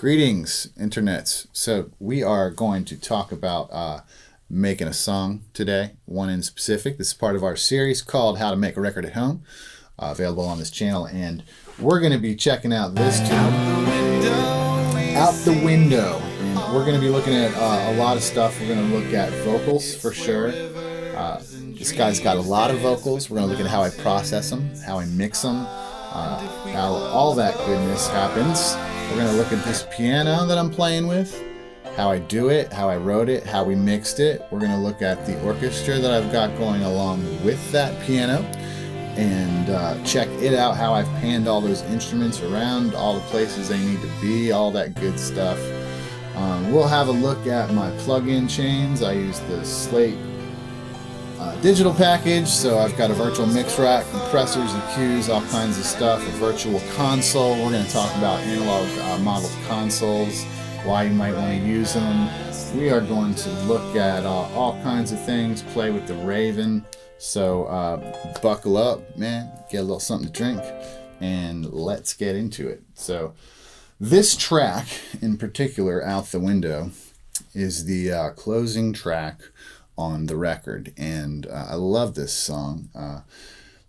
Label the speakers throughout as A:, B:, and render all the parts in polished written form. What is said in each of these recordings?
A: Greetings, internets. So we are going to talk about making a song today, one in specific. This is part of our series called How to Make a Record at Home, available on this channel. And we're going to be checking out this tune, Out the Window. And we're going to be looking at a lot of stuff. We're going to look at vocals for sure. This guy's got a lot of vocals. We're going to look at how I process them, how I mix them, how all that goodness happens. We're going to look at this piano that I'm playing with, how I do it, how I wrote it, how we mixed it. We're going to look at the orchestra that I've got going along with that piano and check it out, how I've panned all those instruments around, all the places they need to be, all that good stuff. We'll have a look at my plug-in chains. I use the Slate Digital package, so I've got a virtual mix rack, compressors, EQs, all kinds of stuff, a virtual console. We're going to talk about analog modeled consoles, why you might want to use them. We are going to look at all kinds of things, play with the Raven. So buckle up, man, get a little something to drink, and let's get into it. So this track in particular, Out the Window, is the closing track on the record, and I love this song.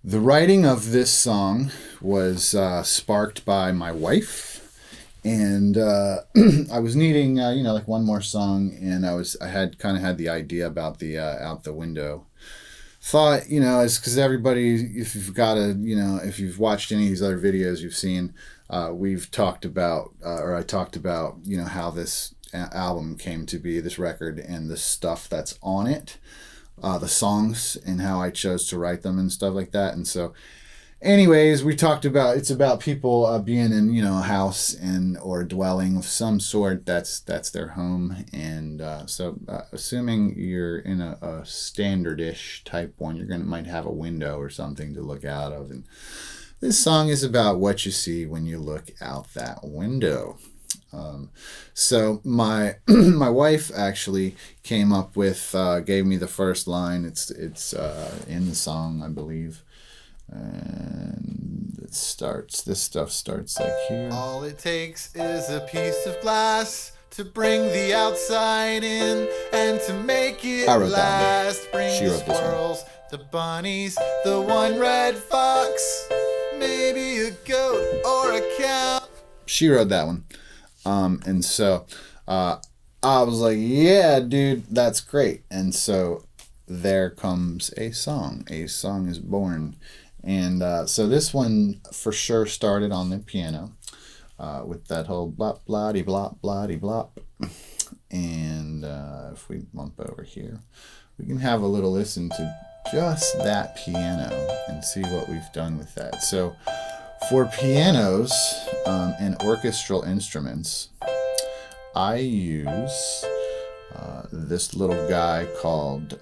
A: The writing of this song was sparked by my wife, and I was needing like one more song, and I had kind of had the idea about the Out the Window. Thought, it's because everybody, if you've got if you've watched any of these other videos you've seen, we've talked about, or I talked about, how this album came to be, this record, and the stuff that's on it, the songs, and how I chose to write them and stuff like that. And so anyways, we talked about, it's about people being in a house or a dwelling of some sort that's their home. And so assuming you're in a standardish type one, might have a window or something to look out of, and this song is about what you see when you look out that window. So my my wife actually came up with, gave me the first line. It's in the song, I believe, and this stuff starts like here.
B: All it takes is a piece of glass to bring the outside in and to make it last. Bring the squirrels, the bunnies, the one red fox, maybe a goat or a cow.
A: She wrote that one. And so I was like, yeah, dude, that's great. And so there comes a song. A song is born. And so this one for sure started on the piano with that whole blop, blotty, blop, blotty, blop. And if we bump over here, we can have a little listen to just that piano and see what we've done with that. So for pianos and orchestral instruments, I use this little guy called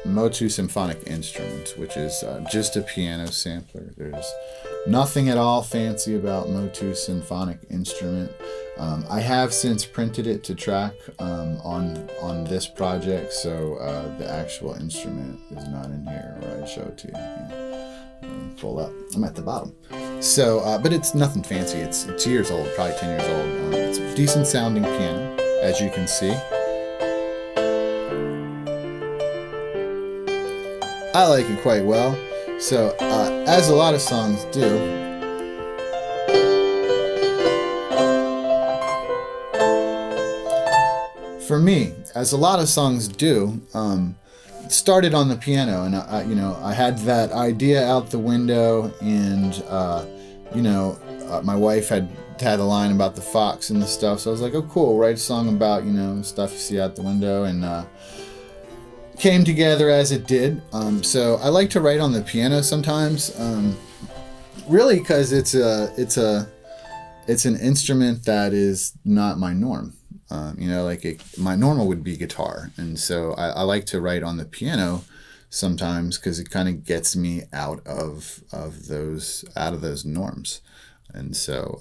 A: Motu Symphonic Instruments, which is just a piano sampler. There's nothing at all fancy about Motu Symphonic Instrument. I have since printed it to track on this project, so the actual instrument is not in here, or I show it to you. Pull up. I'm at the bottom. So, but it's nothing fancy. It's years old, probably 10 years old. It's a decent sounding piano, as you can see. I like it quite well. So, as a lot of songs do, for me, as a lot of songs do, started on the piano, and I had that idea out the window, and my wife had a line about the fox and the stuff, so I was like, oh cool, write a song about stuff you see out the window, and came together as it did. So I like to write on the piano sometimes, really because it's an instrument that is not my norm. My normal would be guitar, and so I like to write on the piano sometimes because it kind of gets me out of those norms. And so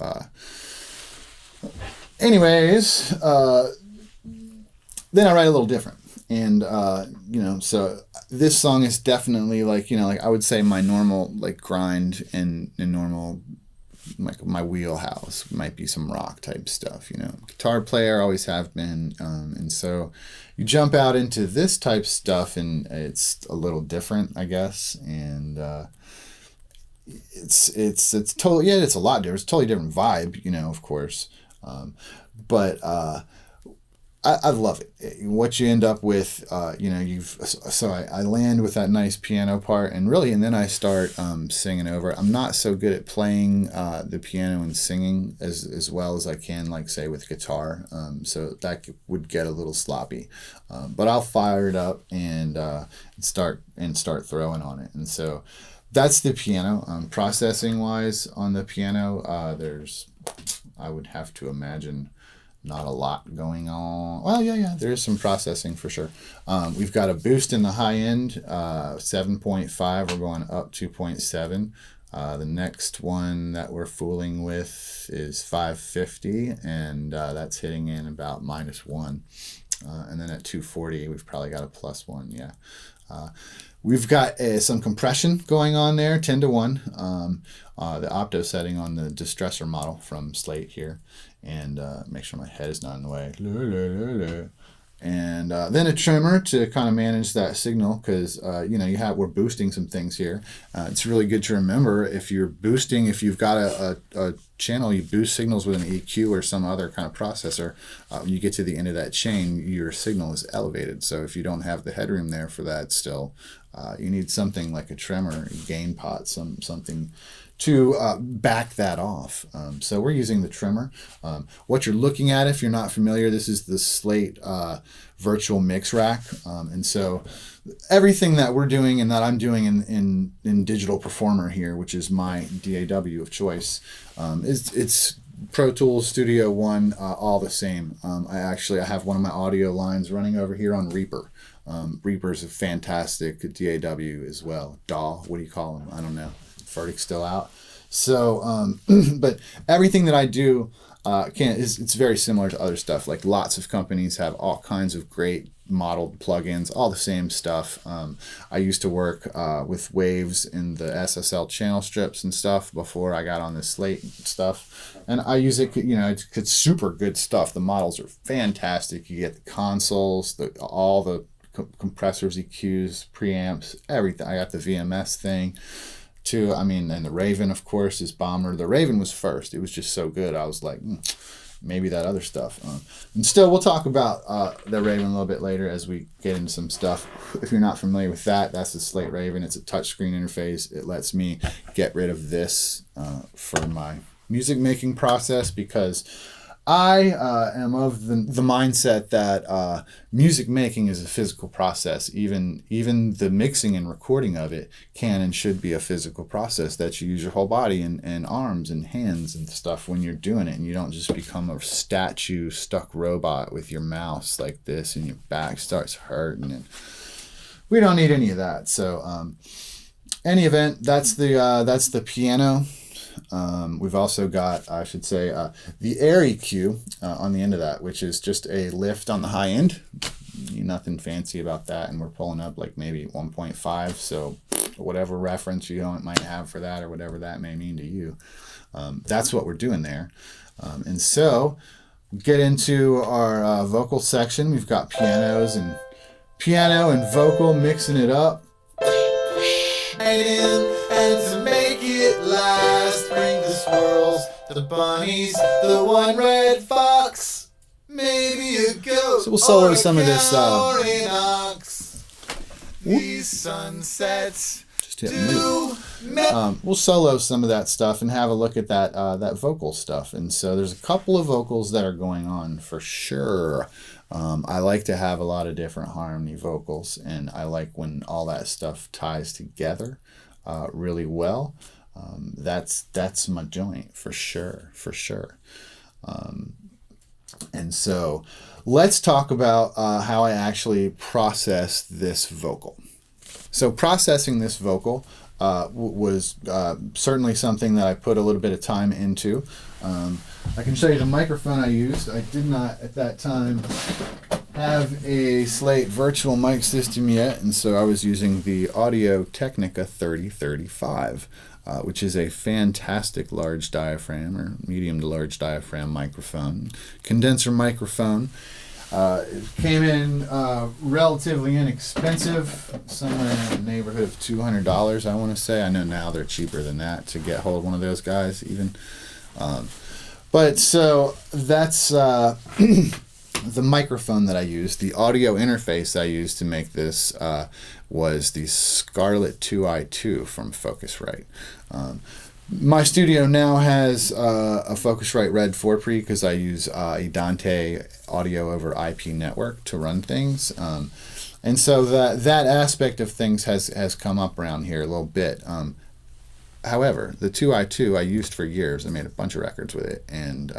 A: anyways, then I write a little different, and so this song is definitely like I would say my normal grind and normal like my wheelhouse. Might be some rock type stuff, Guitar player, always have been, and so you jump out into this type stuff, and it's a little different, I guess, and it's totally, it's a lot different. It's a totally different vibe, of course, but I love it. What you end up with, I land with that nice piano part, and then I start singing over. I'm not so good at playing the piano and singing as well as I can, like, say, with guitar. So that would get a little sloppy. But I'll fire it up and start throwing on it. And so that's the piano. Processing wise on the piano, I would have to imagine, not a lot going on. Well, yeah, there is some processing for sure. We've got a boost in the high end, 7.5. We're going up 2.7. The next one that we're fooling with is 550, and that's hitting in about -1. And then at 240, we've probably got a +1, yeah. We've got some compression going on there, 10-1. The opto setting on the distressor model from Slate here. And make sure my head is not in the way. And then a trimmer to kind of manage that signal, because we're boosting some things here. It's really good to remember, if you've got a channel, you boost signals with an EQ or some other kind of processor. When you get to the end of that chain, your signal is elevated. So if you don't have the headroom there for that still, you need something like a trimmer, gain pot, something to back that off. So we're using the trimmer. What you're looking at, if you're not familiar, this is the Slate virtual mix rack. And so everything that we're doing and that I'm doing in Digital Performer here, which is my DAW of choice, it's Pro Tools Studio One, all the same. I have one of my audio lines running over here on Reaper. Reaper's a fantastic DAW as well. DAW, what do you call them? I don't know. Verdict's still out. So, but everything that I do it's very similar to other stuff. Like, lots of companies have all kinds of great modeled plugins, all the same stuff. I used to work with waves in the Ssl channel strips and stuff before I got on the Slate stuff, and I use it. It's super good stuff. The models are fantastic. You get the consoles, all the compressors, EQs, preamps, everything. I got the VMS thing too. And the Raven, of course, is bomber. The Raven was first. It was just so good. I was like, maybe that other stuff. And still, we'll talk about the Raven a little bit later as we get into some stuff. If you're not familiar with that, that's the Slate Raven. It's a touchscreen interface. It lets me get rid of this for my music making process, because I am of the mindset that music making is a physical process. Even the mixing and recording of it can and should be a physical process, that you use your whole body and arms and hands and stuff when you're doing it, and you don't just become a statue stuck robot with your mouse like this and your back starts hurting. And we don't need any of that. So any event, that's the piano. We've also got, I should say, the air EQ on the end of that, which is just a lift on the high end. Nothing fancy about that, and we're pulling up like maybe 1.5, so whatever reference you might have for that, or whatever that may mean to you, that's what we're doing there. And so get into our vocal section. We've got piano and vocal, mixing it up.
B: And to make it last, bring the squirrels, the bunnies, the one red fox, maybe a goat.
A: So we'll solo some of this.
B: Or an ox. These sunsets
A: we'll solo some of that stuff and have a look at that vocal stuff. And so there's a couple of vocals that are going on for sure. I like to have a lot of different harmony vocals, and I like when all that stuff ties together really well. That's my joint for sure. And so let's talk about how I actually process this vocal. So processing this vocal was certainly something that I put a little bit of time into. I can show you the microphone I used. I did not at that time have a Slate virtual mic system yet, and so I was using the Audio Technica 3035, which is a fantastic large diaphragm or medium to large diaphragm microphone, condenser microphone. It came in relatively inexpensive, somewhere in the neighborhood of $200, I want to say. I know now they're cheaper than that to get hold of one of those guys even. But so that's the microphone that I used. The audio interface I used to make this was the Scarlett 2i2 from Focusrite. My studio now has a Focusrite Red 4 Pre because I use a Dante audio over IP network to run things. And so that aspect of things has come up around here a little bit. However, the 2i2 I used for years. I made a bunch of records with it, and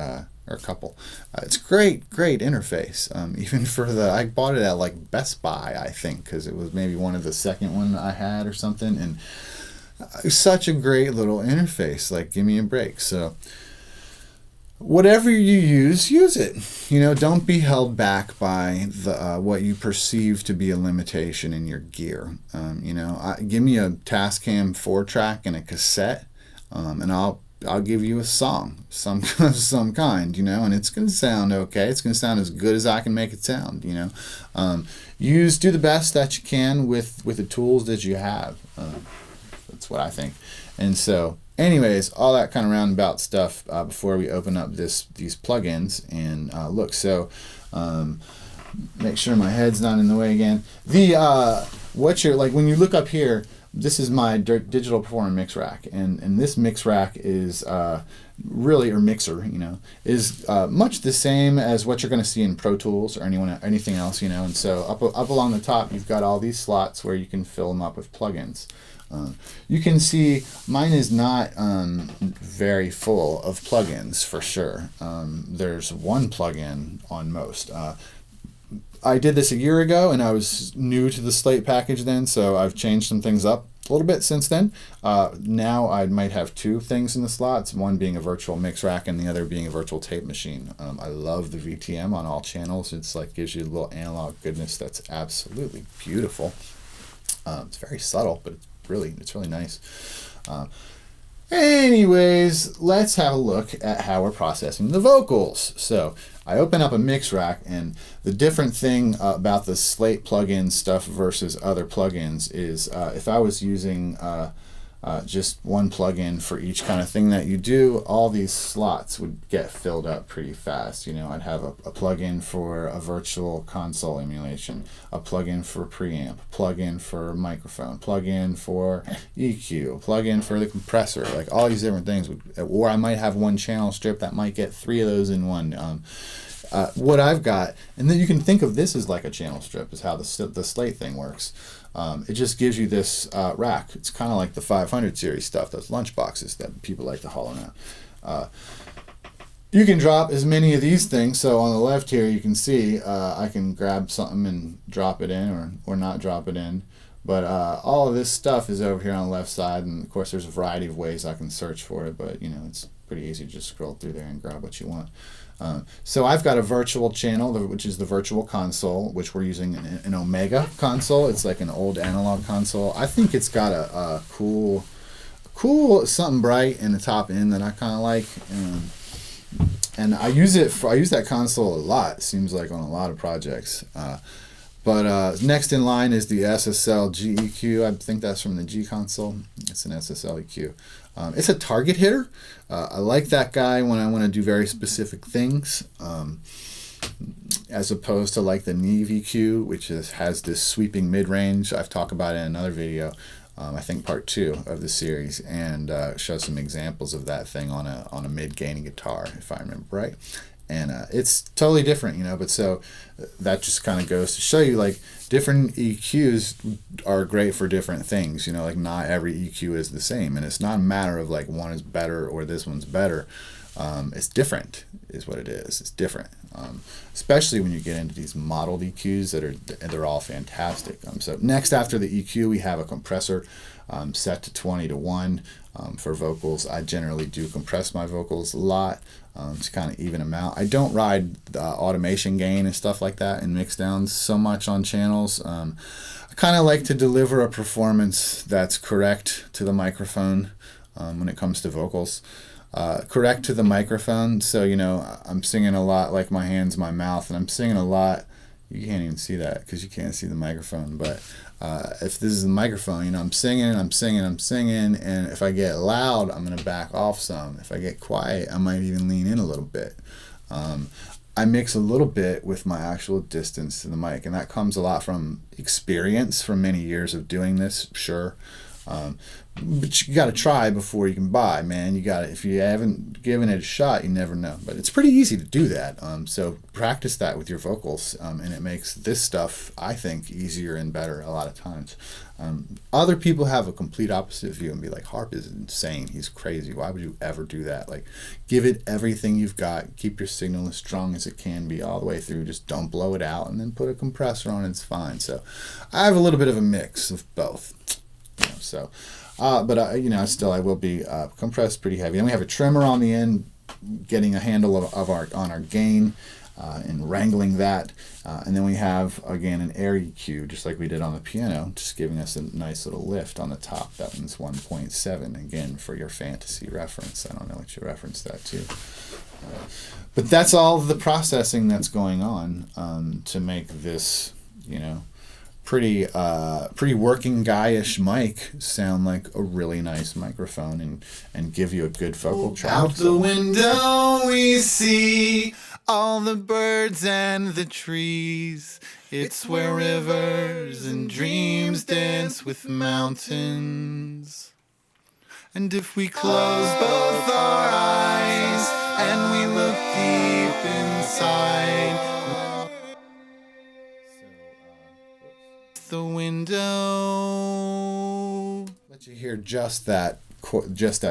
A: or a couple. It's great interface. Even for I bought it at like Best Buy, I think, because it was maybe one of the second one I had or something, and such a great little interface. Like, give me a break. So whatever you use it. Don't be held back by the what you perceive to be a limitation in your gear. Give me a Tascam 4-track and a cassette, and I'll give you a song, some kind, and it's going to sound okay. It's going to sound as good as I can make it sound, do the best that you can with the tools that you have. That's what I think. And so, anyways, all that kind of roundabout stuff before we open up these plugins and look. So, make sure my head's not in the way again. When you look up here, this is my digital performer mix rack, and this mix rack is really, or mixer, is much the same as what you're going to see in Pro Tools or anything else, And so up along the top, you've got all these slots where you can fill them up with plugins. You can see mine is not very full of plugins for sure. There's one plugin on most. I did this a year ago, and I was new to the Slate package then, so I've changed some things up a little bit since then. Now I might have two things in the slots, one being a virtual mix rack and the other being a virtual tape machine. I love the VTM on all channels. It's like gives you a little analog goodness that's absolutely beautiful. It's very subtle, but it's really nice. Anyways, let's have a look at how we're processing the vocals. So I open up a mix rack, and the different thing about the Slate plugin stuff versus other plugins is if I was using just one plugin for each kind of thing that you do, all these slots would get filled up pretty fast. I'd have a plugin for a virtual console emulation, a plugin for preamp, plugin for microphone, plugin for EQ, plugin for the compressor, like all these different things. Or I might have one channel strip that might get three of those in one. What I've got, and then you can think of this as like a channel strip, is how the Slate thing works. It just gives you this rack. It's kind of like the 500 series stuff, those lunch boxes that people like to haul around. You can drop as many of these things. So on the left here, you can see I can grab something and drop it in or not drop it in. But all of this stuff is over here on the left side. And of course, there's a variety of ways I can search for it. But it's pretty easy to just scroll through there and grab what you want. So I've got a virtual channel, which is the virtual console, which we're using an Omega console. It's like an old analog console. I think it's got a cool something bright in the top end that I kind of like, and I use that console a lot. It seems like on a lot of projects. But next in line is the Ssl GEQ. I think that's from the G console. It's an Ssl EQ. It's a target hitter. I like that guy when I want to do very specific things, as opposed to like the Neve EQ, which has this sweeping mid-range. I've talked about it in another video, I think part 2 of the series, and show some examples of that thing on a mid-gain guitar, if I remember right. And it's totally different, but so that just kind of goes to show you, like, different EQs are great for different things, like not every EQ is the same, and it's not a matter of like one is better or this one's better. It's different, is what it is. It's different, especially when you get into these modeled EQs they're all fantastic. So next after the EQ, we have a compressor set to 20-1 for vocals. I generally do compress my vocals a lot to kind of even them out. I don't ride automation gain and stuff like that and mix downs so much on channels. I kind of like to deliver a performance that's correct to the microphone when it comes to vocals. Correct to the microphone. So, I'm singing a lot like my hands, my mouth, and I'm singing a lot. You can't even see that because you can't see the microphone. But if this is the microphone, I'm singing, and if I get loud, I'm going to back off some. If I get quiet, I might even lean in a little bit. I mix a little bit with my actual distance to the mic, and that comes a lot from experience from many years of doing this, sure. But you got to try before you can buy, man. If you haven't given it a shot, you never know. But it's pretty easy to do that. So practice that with your vocals, and it makes this stuff, I think, easier and better a lot of times. Other people have a complete opposite view and be like, Harp is insane. He's crazy. Why would you ever do that? Like, give it everything you've got. Keep your signal as strong as it can be all the way through. Just don't blow it out, and then put a compressor on. It's fine. So I have a little bit of a mix of both. But I will be compressed pretty heavy. And we have a trimmer on the end, getting a handle on our gain and wrangling that. And then we have, again, an air EQ, just like we did on the piano, just giving us a nice little lift on the top. That one's 1.7, again, for your fantasy reference. I don't know what you referenced that to. But that's all the processing that's going on to make this, pretty working guyish mic sound like a really nice microphone and give you a good vocal track.
B: Out the window we see all the birds and the trees. It's where rivers and dreams dance with mountains. And if we close both our eyes and we look deep inside the window,
A: let you hear just that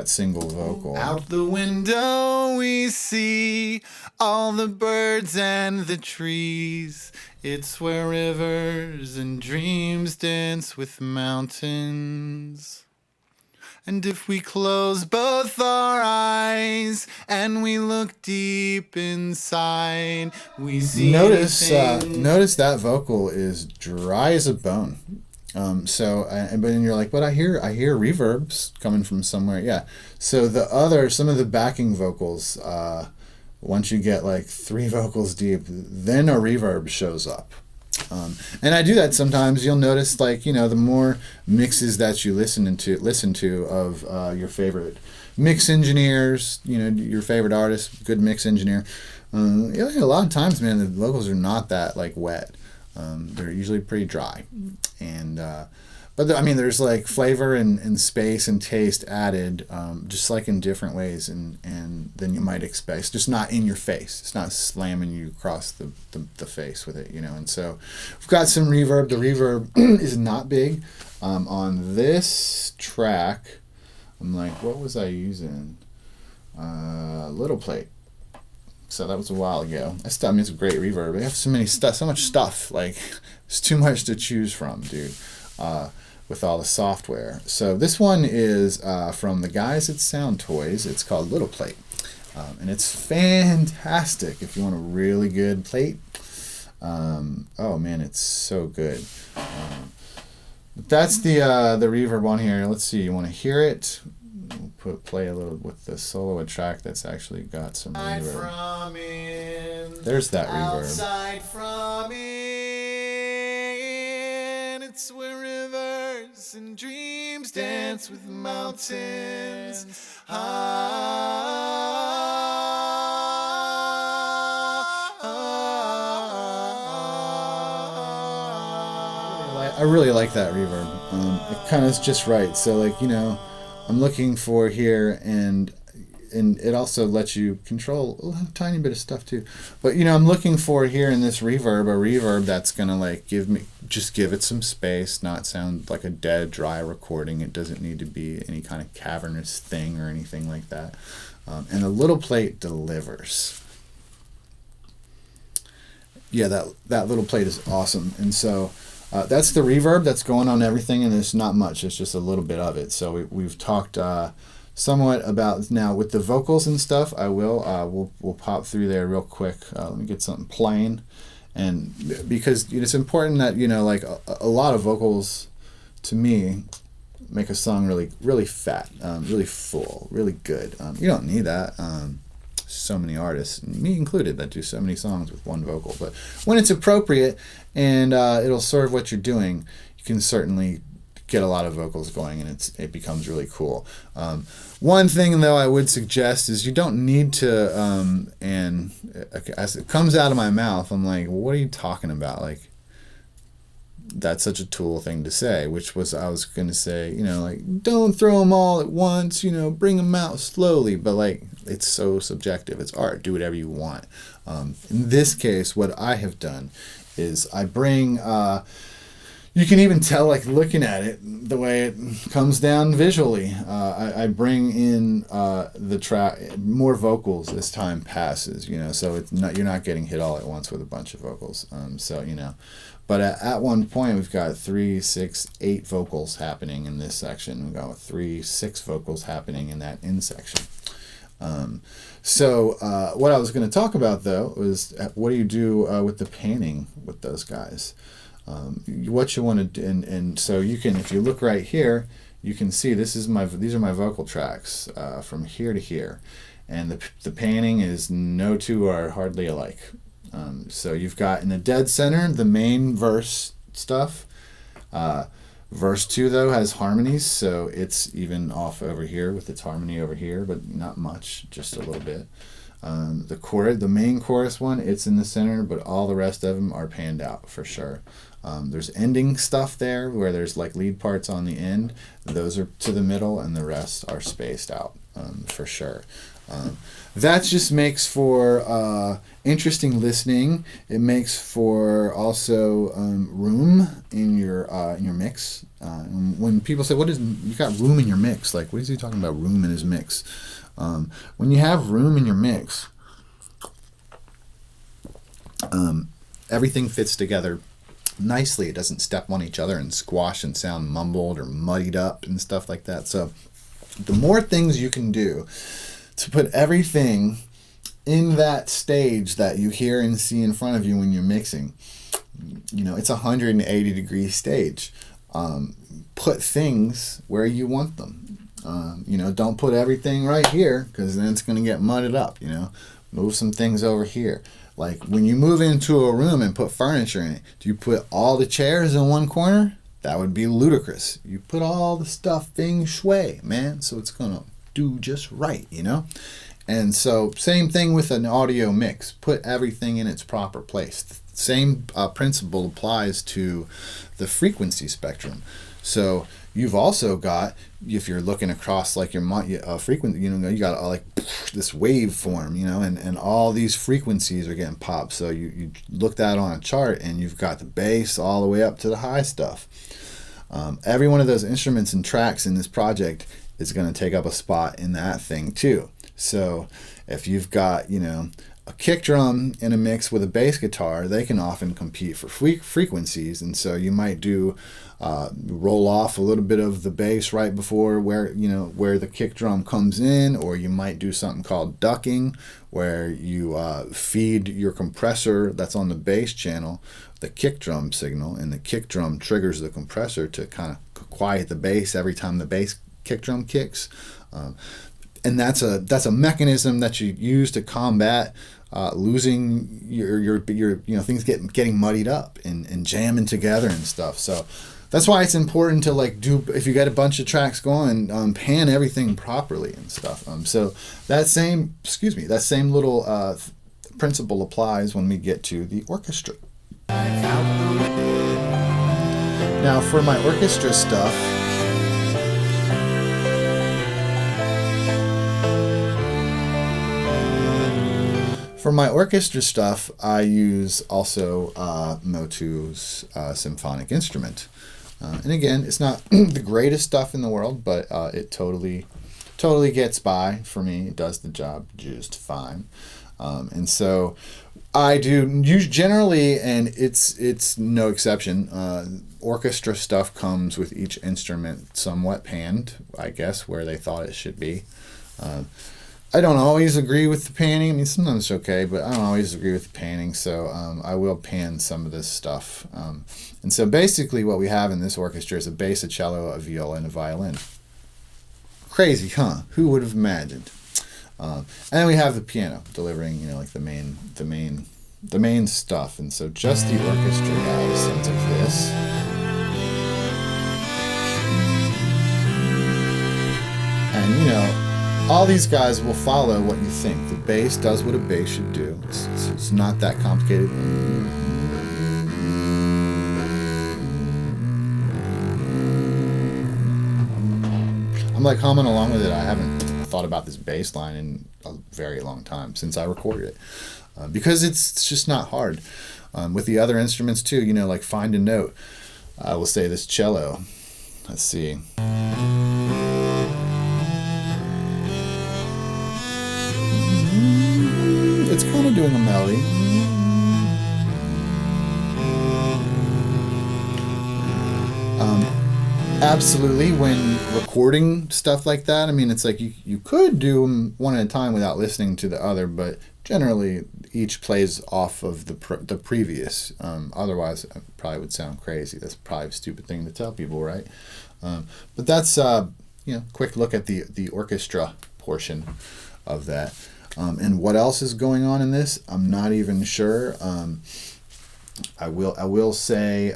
A: single vocal.
B: Out the window we see all the birds and the trees. It's where rivers and dreams dance with mountains. And if we close both our eyes and we look deep inside, we see.
A: Notice that vocal is dry as a bone. But then you're like, but I hear reverbs coming from somewhere. Yeah. So some of the backing vocals, once you get like 3 vocals deep, then a reverb shows up. And I do that sometimes. You'll notice, like, the more mixes that you listen to of your favorite mix engineers, your favorite artist, good mix engineer. A lot of times, man, the vocals are not that like wet. They're usually pretty dry, but there's like flavor and space and taste added, just like in different ways and than you might expect. It's just not in your face. It's not slamming you across the face with it, And so we've got some reverb. The reverb is not big. On this track, I'm like, what was I using? Little Plate. So that was a while ago. It's a great reverb. They have so much stuff. Like, it's too much to choose from, dude. With all the software. So this one is from the guys at Sound Toys. It's called Little Plate. And it's fantastic if you want a really good plate. Oh man, it's so good. But that's the reverb on here. Let's see, you want to hear it? We'll play a little with the solo track that's actually got some reverb. There's that reverb.
B: Outside from in, it's where rivers and dreams dance with mountains.
A: I really like that reverb. It kind of is just right. So, like, I'm looking for here, and and it also lets you control a tiny bit of stuff too. But I'm looking for here in this reverb a reverb that's gonna like give it some space, not sound like a dead dry recording. It doesn't need to be any kind of cavernous thing or anything like that. And the little plate delivers. Yeah, that little plate is awesome. And so that's the reverb that's going on everything, and there's not much. It's just a little bit of it. So we've talked somewhat about now with the vocals and stuff. We'll pop through there real quick. Let me get something playing, and because it's important that like a lot of vocals to me make a song really really fat, really full, really good. You don't need that. So many artists, me included, that do so many songs with one vocal. But when it's appropriate and it'll serve what you're doing, you can certainly get a lot of vocals going, and it becomes really cool. One thing though I would suggest is you don't need to. And as it comes out of my mouth, I'm like, well, what are you talking about? Like, that's such a Tool thing to say, which was I was going to say, like, don't throw them all at once, bring them out slowly. But like, it's so subjective. It's art. Do whatever you want. In this case, what I have done is I bring, you can even tell, like, looking at it, the way it comes down visually. I bring in the track, more vocals as time passes, so you're not getting hit all at once with a bunch of vocals. But at one point, we've got 3, 6, 8 vocals happening in this section. We've got 3, 6 vocals happening in that in section. What I was going to talk about, though, was what do you do with the panning with those guys? What you want to do, and so you can, if you look right here, you can see these are my vocal tracks from here to here, and the panning is no two are hardly alike. So you've got in the dead center the main verse stuff. Verse 2 though has harmonies, so it's even off over here with its harmony over here, but not much, just a little bit. The main chorus one, it's in the center, but all the rest of them are panned out for sure. There's ending stuff there where there's like lead parts on the end. Those are to the middle, and the rest are spaced out for sure. That just makes for interesting listening. It makes for also room in your mix. When people say, you got room in your mix? Like, what is he talking about, room in his mix? When you have room in your mix, everything fits together nicely. It doesn't step on each other and squash and sound mumbled or muddied up and stuff like that. So the more things you can do to put everything in that stage that you hear and see in front of you when you're mixing, it's a 180-degree stage. Put things where you want them. Don't put everything right here, because then it's going to get mudded up. Move some things over here. Like when you move into a room and put furniture in it, do you put all the chairs in one corner? That would be ludicrous. You put all the stuff feng shui, man, so it's going to do just right, And so same thing with an audio mix. Put everything in its proper place. Same principle applies to the frequency spectrum. So you've also got, if you're looking across like your frequency, you got like this waveform, and all these frequencies are getting popped. So you look that on a chart, and you've got the bass all the way up to the high stuff. Every one of those instruments and tracks in this project is going to take up a spot in that thing too. So if you've got, a kick drum in a mix with a bass guitar, they can often compete for frequencies. And so you might do roll off a little bit of the bass right before where the kick drum comes in, or you might do something called ducking, where you feed your compressor that's on the bass channel the kick drum signal, and the kick drum triggers the compressor to kind of quiet the bass every time the bass kick drum kicks. And that's a mechanism that you use to combat losing your things getting muddied up and jamming together and stuff. So that's why it's important to if you got a bunch of tracks going, pan everything properly and stuff. So that same little principle applies when we get to the orchestra. Now for my orchestra stuff, For my orchestra stuff, I use also Motu's symphonic instrument. And again, it's not the greatest stuff in the world, but it totally gets by for me. It does the job just fine. And so I do use generally, and it's no exception. Orchestra stuff comes with each instrument somewhat panned, I guess, where they thought it should be. I don't always agree with the panning. I mean, sometimes it's okay, but I don't always agree with the panning, so I will pan some of this stuff. And so basically what we have in this orchestra is a bass, a cello, a viola, and a violin. Crazy, huh? Who would have imagined? And then we have the piano delivering, like the main stuff. And so just the orchestra got a sense of this. And all these guys will follow what you think. The bass does what a bass should do. It's not that complicated. I'm like humming along with it. I haven't thought about this bass line in a very long time since I recorded it. Because it's just not hard. With the other instruments too, like find a note. I will say this cello. Let's see. It's kind of doing a melody. Absolutely, when recording stuff like that, I mean, it's like you could do them one at a time without listening to the other, but generally each plays off of the previous. Otherwise, it probably would sound crazy. That's probably a stupid thing to tell people, right? But that's quick look at the orchestra portion of that. And what else is going on in this? I'm not even sure. I will say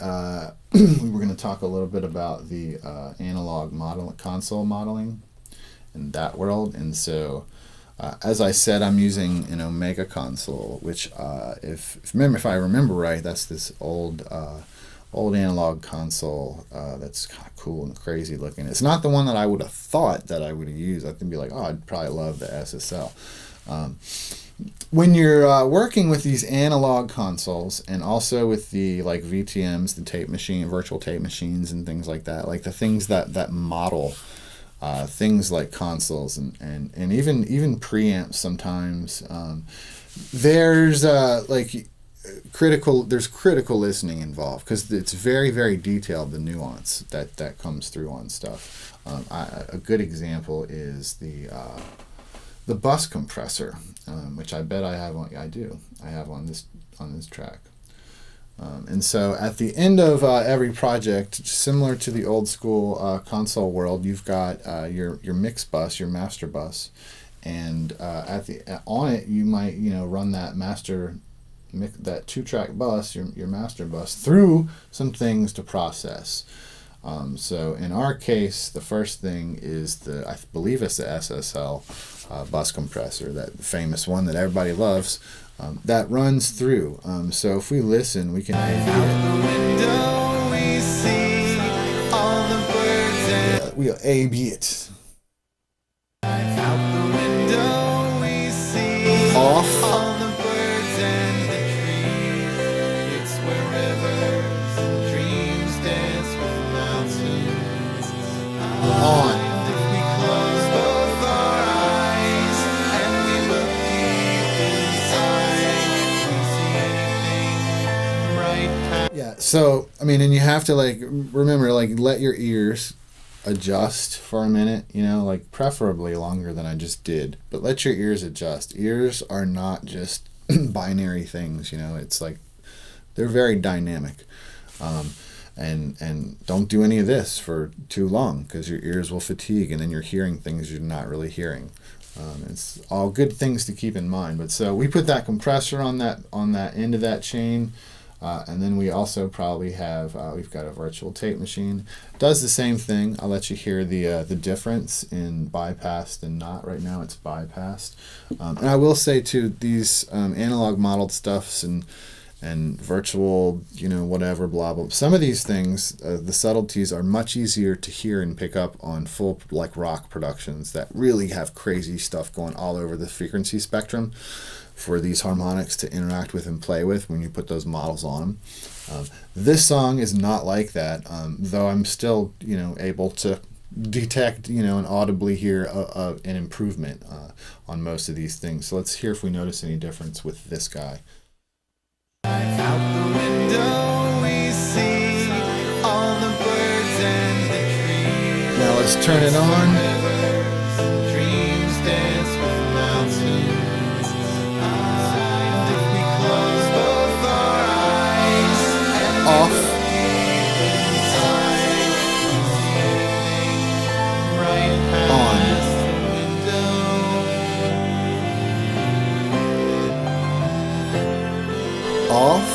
A: we're going to talk a little bit about the analog console modeling in that world. And so, as I said, I'm using an Omega console, which if I remember right, that's this old analog console that's kind of cool and crazy looking. It's not the one that I would have thought that I would have used. I think be like, I'd probably love the Ssl. When you're working with these analog consoles and also with the like VTMs, the tape machine, virtual tape machines and things like that, like the things that model things like consoles and even preamps sometimes, there's critical listening involved because it's very, very detailed, the nuance that comes through on stuff. A good example is the bus compressor, which I bet I have on. I do. I have on this track. And so at the end of every project, similar to the old school console world, you've got your mix bus, your master bus, and on it you might run that that 2-track bus, your master bus, through some things to process. So in our case, the first thing is I believe it's the Ssl Buss Compressor, that famous one that everybody loves, that runs through. So if we listen, we can A-B it. Out the window we see all the birds we'll A-B it. Out the window we see off. All the birds and the trees. It's where rivers and dreams dance with mountains. On. So, I mean, and you have to remember, let your ears adjust for a minute, preferably longer than I just did, but let your ears adjust. Ears are not just binary things, it's like, they're very dynamic. And don't do any of this for too long because your ears will fatigue and then you're hearing things you're not really hearing. It's all good things to keep in mind. But so we put that compressor on that end of that chain. And then we also probably have, we've got a virtual tape machine. Does the same thing. I'll let you hear the difference in bypassed and not. Right now it's bypassed. And I will say too, these analog modeled stuffs and and virtual, whatever, blah, blah. Some of these things, the subtleties are much easier to hear and pick up on full, like rock productions that really have crazy stuff going all over the frequency spectrum for these harmonics to interact with and play with when you put those models on them. This song is not like that, though I'm still, able to detect, and audibly hear an improvement on most of these things. So let's hear if we notice any difference with this guy.
B: Out the window we see all the birds and the trees.
A: Now let's turn it on.
B: Rivers and dreams dance with mountains. And if we close both our eyes and
A: Off.
B: right past the window.
A: Off.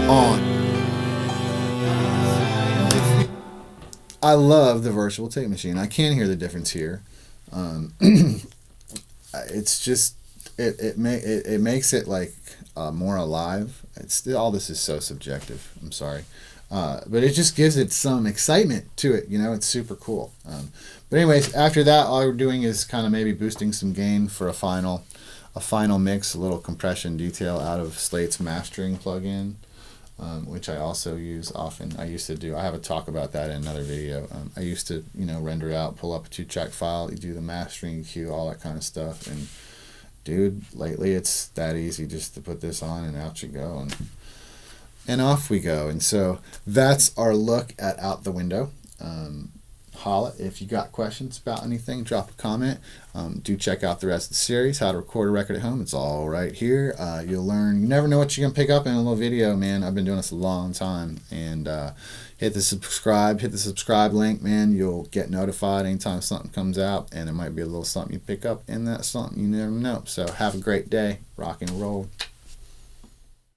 A: On. I love the virtual tape machine. I can hear the difference here. It's just it makes it like more alive. All this is so subjective. I'm sorry, but it just gives it some excitement to it. It's super cool. But anyways, after that, all we're doing is kind of maybe boosting some gain for a final mix, a little compression detail out of Slate's mastering plugin, which I also use often. I have a talk about that in another video. I used to, render out, pull up a 2-track file, you do the mastering, EQ, all that kind of stuff. And dude, lately it's that easy just to put this on and out you go, and off we go. And so that's our look at Out the Window. Holla if you got questions about anything, drop a comment. Do check out the rest of the series, How to Record a Record at Home. It's all right here. You'll learn. You never know what you're gonna pick up in a little video, man. I've been doing this a long time. And hit the subscribe link, man. You'll get notified anytime something comes out, and it might be a little something you pick up in that something. You never know. So have a great day. Rock and roll.